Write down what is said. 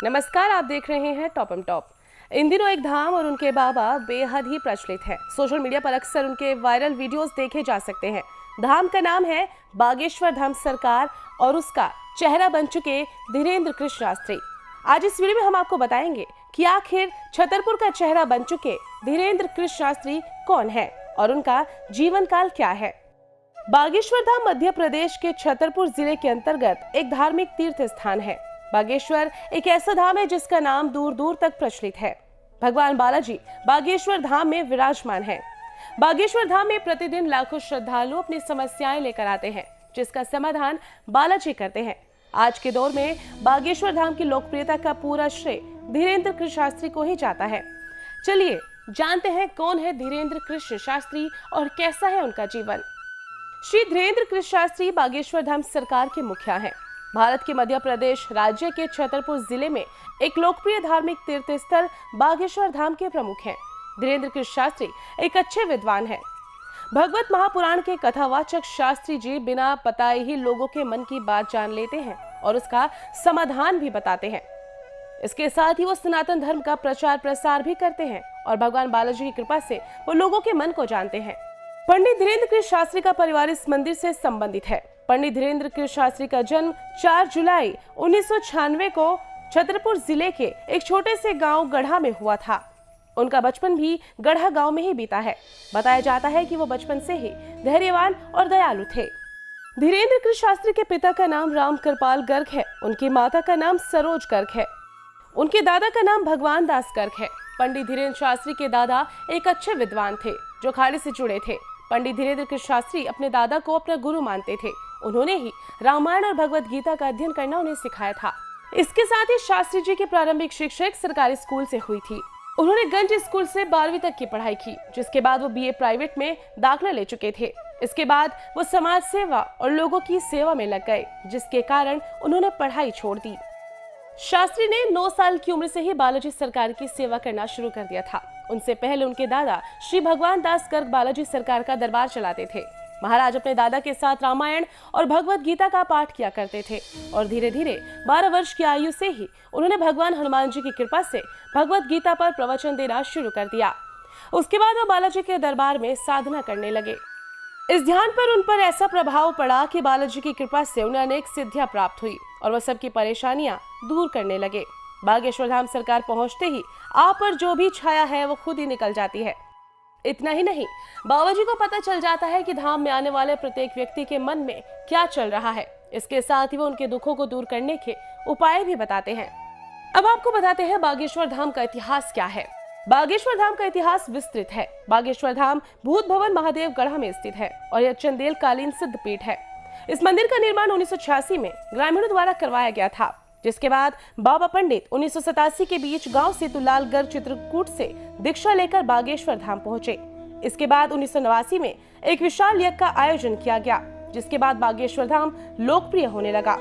नमस्कार, आप देख रहे हैं टॉप एम टॉप। इन दिनों एक धाम और उनके बाबा बेहद ही प्रचलित है। सोशल मीडिया पर अक्सर उनके वायरल वीडियोस देखे जा सकते हैं। धाम का नाम है बागेश्वर धाम सरकार और उसका चेहरा बन चुके धीरेन्द्र कृष्ण शास्त्री। आज इस वीडियो में हम आपको बताएंगे कि आखिर छतरपुर का चेहरा बन चुके धीरेन्द्र कृष्ण शास्त्री कौन है और उनका जीवन काल क्या है। बागेश्वर धाम मध्य प्रदेश के छतरपुर जिले के अंतर्गत एक धार्मिक तीर्थ स्थान है। बागेश्वर एक ऐसा धाम है जिसका नाम दूर दूर तक प्रचलित है। भगवान बालाजी बागेश्वर धाम में विराजमान है। बागेश्वर धाम में प्रतिदिन लाखों श्रद्धालु अपनी समस्याएं लेकर आते हैं, जिसका समाधान बालाजी करते हैं। आज के दौर में बागेश्वर धाम की लोकप्रियता का पूरा श्रेय धीरेन्द्र कृष्ण शास्त्री को ही जाता है। चलिए जानते हैं कौन है धीरेन्द्र कृष्ण शास्त्री और कैसा है उनका जीवन। श्री धीरेन्द्र कृष्ण शास्त्री बागेश्वर धाम सरकार के मुखिया हैं। भारत के मध्य प्रदेश राज्य के छतरपुर जिले में एक लोकप्रिय धार्मिक तीर्थ स्थल बागेश्वर धाम के प्रमुख हैं। धीरेन्द्र कृष्ण शास्त्री एक अच्छे विद्वान हैं। भगवत महापुराण के कथावाचक शास्त्री जी बिना बताए ही लोगों के मन की बात जान लेते हैं और उसका समाधान भी बताते हैं। इसके साथ ही वो सनातन धर्म का प्रचार प्रसार भी करते हैं और भगवान बालाजी की कृपा से वो लोगों के मन को जानते हैं। पंडित धीरेन्द्र कृष्ण शास्त्री का परिवार इस मंदिर से संबंधित है। पंडित धीरेन्द्र कृष्ण शास्त्री का जन्म 4 जुलाई 1996 को छतरपुर जिले के एक छोटे से गांव गढ़ा में हुआ था। उनका बचपन भी गढ़ा गांव में ही बीता है। बताया जाता है कि वो बचपन से ही धैर्यवान और दयालु थे। धीरेन्द्र कृष्ण शास्त्री के पिता का नाम राम कृपाल गर्ग है। उनकी माता का नाम सरोज गर्ग है। उनके दादा का नाम भगवान दास गर्ग है। पंडित धीरेन्द्र शास्त्री के दादा एक अच्छे विद्वान थे जो अखाड़े से जुड़े थे। पंडित धीरेन्द्र कृष्ण शास्त्री अपने दादा को अपना गुरु मानते थे। उन्होंने ही रामायण और भगवत गीता का अध्ययन करना उन्हें सिखाया था। इसके साथ ही शास्त्री जी की प्रारंभिक शिक्षा एक सरकारी स्कूल से हुई थी। उन्होंने गंज स्कूल से 12वीं तक की पढ़ाई की, जिसके बाद वो बीए प्राइवेट में दाखिला ले चुके थे। इसके बाद वो समाज सेवा और लोगों की सेवा में लग गए, जिसके कारण उन्होंने पढ़ाई छोड़ दी। शास्त्री ने 9 साल की उम्र से ही बालाजी सरकार की सेवा करना शुरू कर दिया था। उनसे पहले उनके दादा श्री भगवान दास गर्ग बालाजी सरकार का दरबार चलाते थे। महाराज अपने दादा के साथ रामायण और भगवत गीता का पाठ किया करते थे और धीरे धीरे 12 वर्ष की आयु से ही उन्होंने भगवान हनुमान जी की कृपा से भगवत गीता पर प्रवचन देना शुरू कर दिया। उसके बाद वो बालाजी के दरबार में साधना करने लगे। इस ध्यान पर उन पर ऐसा प्रभाव पड़ा कि बालाजी की कृपा से उन्हें अनेक सिद्धियां प्राप्त हुई और वह सबकी परेशानियां दूर करने लगे। बागेश्वर धाम सरकार पहुंचते ही आप पर जो भी छाया है वो खुद ही निकल जाती है। इतना ही नहीं, बाबा जी को पता चल जाता है कि धाम में आने वाले प्रत्येक व्यक्ति के मन में क्या चल रहा है। इसके साथ ही वो उनके दुखों को दूर करने के उपाय भी बताते हैं। अब आपको बताते हैं बागेश्वर धाम का इतिहास क्या है। बागेश्वर धाम का इतिहास विस्तृत है। बागेश्वर धाम भूत भवन महादेव गढ़ा में स्थित है और यह चंदेल कालीन सिद्ध पीठ है। इस मंदिर का निर्माण 1986 में ग्रामीणों द्वारा करवाया गया था, जिसके बाद बाबा पंडित 1987 के बीच गांव सेतुलालगढ़ चित्रकूट से दीक्षा लेकर बागेश्वर धाम पहुंचे। इसके बाद 1989 में एक विशाल यज्ञ का आयोजन किया गया, जिसके बाद बागेश्वर धाम लोकप्रिय होने लगा।